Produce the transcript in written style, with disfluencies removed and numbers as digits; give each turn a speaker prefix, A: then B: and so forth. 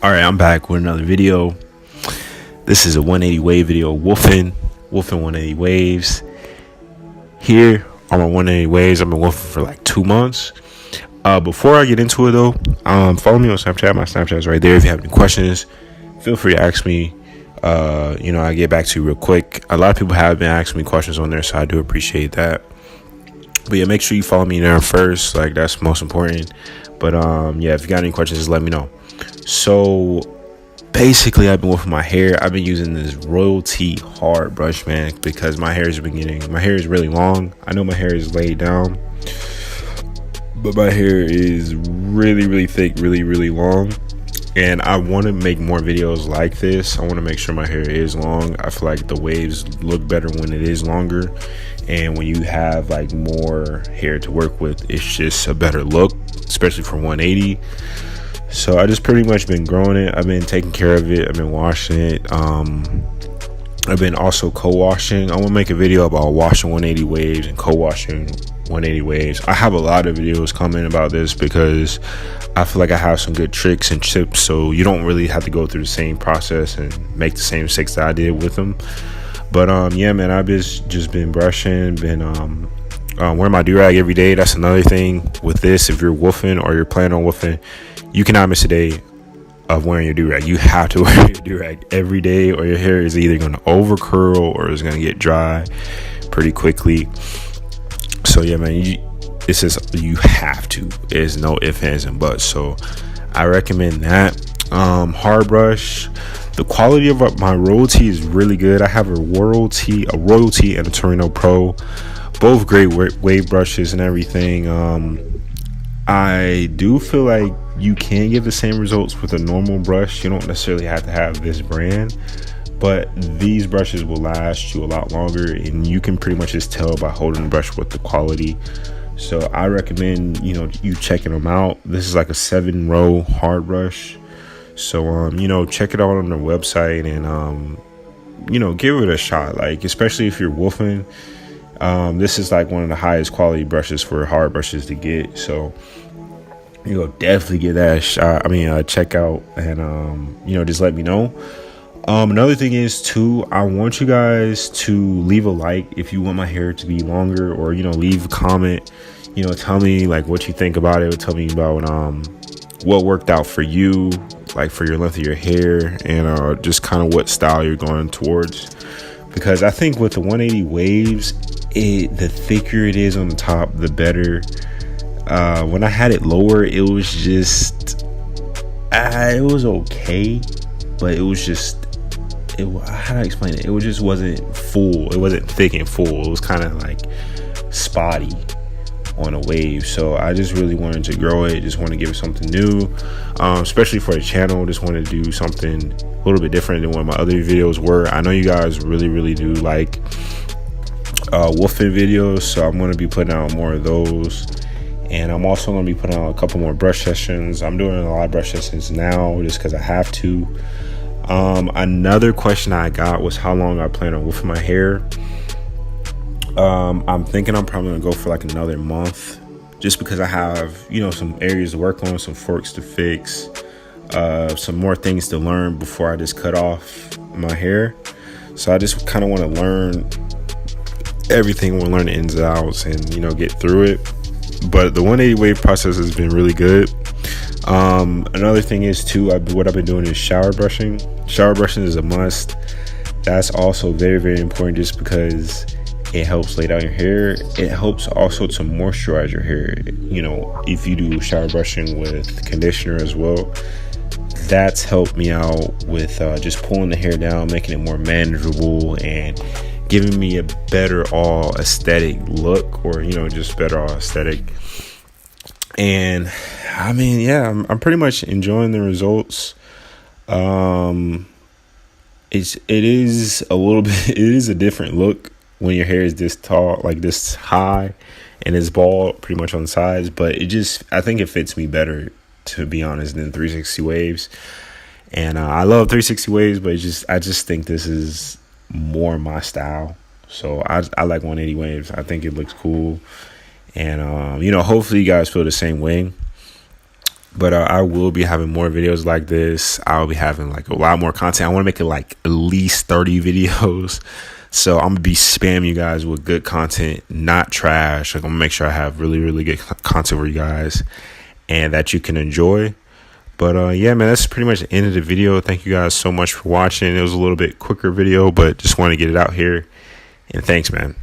A: All right, I'm back with another video. This is a 180 wave video. Wolfing 180 waves. Here on my 180 waves, I've been wolfing for like 2 months. Before I get into it though, follow me on Snapchat. My Snapchat is right there. If you have any questions, feel free to ask me. I get back to you real quick. A lot of people have been asking me questions on there, so I do appreciate that. But yeah, make sure you follow me there first. Like, that's most important. But if you got any questions, just let me know. So basically, I've been with my hair. I've been using this Royalty hard brush, man, because my hair is really long. I know my hair is laid down, but my hair is really, really thick, really, really long. And I want to make more videos like this. I want to make sure my hair is long. I feel like the waves look better when it is longer. And when you have like more hair to work with, it's just a better look, especially for 180. So I just pretty much been growing it. I've been taking care of it. I've been washing it. I've been also co-washing. I want to make a video about washing 180 waves and co-washing 180 waves. I have a lot of videos coming about this because I feel like I have some good tricks and tips, so you don't really have to go through the same process and make the same mistakes that I did with them. But man, I've just been brushing, been wearing my do-rag every day. That's another thing with this. If you're woofing or you're planning on woofing, you cannot miss a day of wearing your do-rag. You have to wear your do-rag every day, or your hair is either going to over curl or it's going to get dry pretty quickly. So yeah, man, you have to. There's no ifs, ands, and buts. So I recommend that. Hard brush. The quality of my Royalty is really good. I have a Royalty and a Torino Pro, both great wave brushes and everything. I do feel like you can get the same results with a normal brush. You don't necessarily have to have this brand, but these brushes will last you a lot longer, and you can pretty much just tell by holding the brush with the quality. So I recommend you checking them out. This is like a 7-row hard brush. So check it out on their website and give it a shot. Like, especially if you're woofing, this is like one of the highest quality brushes for hard brushes to get. So definitely give that a shot. Check out and just let me know. Another thing is too, I want you guys to leave a like if you want my hair to be longer, or leave a comment. Tell me like what you think about it. Tell me about what worked out for you, like for your length of your hair, and just kind of what style you're going towards. Because I think with the 180 waves, the thicker it is on the top, the better. When I had it lower, it was just it was okay, but it was just how do I explain it? It just wasn't full. It wasn't thick and full. It was kind of like spotty on a wave. So I just really wanted to grow it. Just want to give it something new, especially for the channel. Just wanted to do something a little bit different than what my other videos were. I know you guys really do like woofing videos, so I'm going to be putting out more of those. And I'm also going to be putting out a couple more brush sessions. I'm doing a lot of brush sessions now just because I have to. Another question I got was how long I plan on woofing my hair. I'm thinking I'm probably gonna go for like another month, just because I have some areas to work on, some forks to fix, some more things to learn before I just cut off my hair. So I just kind of want to learn everything. I want to learn the ins and outs and get through it. But the 180 wave process has been really good. Another thing is too, what I've been doing is shower brushing. Shower brushing is a must. That's also very, very important, just because it helps lay down your hair. It helps also to moisturize your hair. If you do shower brushing with conditioner as well, that's helped me out with just pulling the hair down, making it more manageable, and giving me a better all aesthetic look, or just better all aesthetic. And I'm pretty much enjoying the results. It is a different look when your hair is this tall, like this high, and it's bald pretty much on the sides. But I think it fits me better, to be honest, than 360 waves. And I love 360 waves, but I just think this is more my style. So I like 180 waves. I think it looks cool. And hopefully you guys feel the same way. But I will be having more videos like this. I'll be having like a lot more content. I want to make it like at least 30 videos. So I'm gonna be spamming you guys with good content, not trash. Like, I'm gonna make sure I have really, really good content for you guys and that you can enjoy. But yeah, man, that's pretty much the end of the video. Thank you guys so much for watching. It was a little bit quicker video, but just want to get it out here. And thanks, man.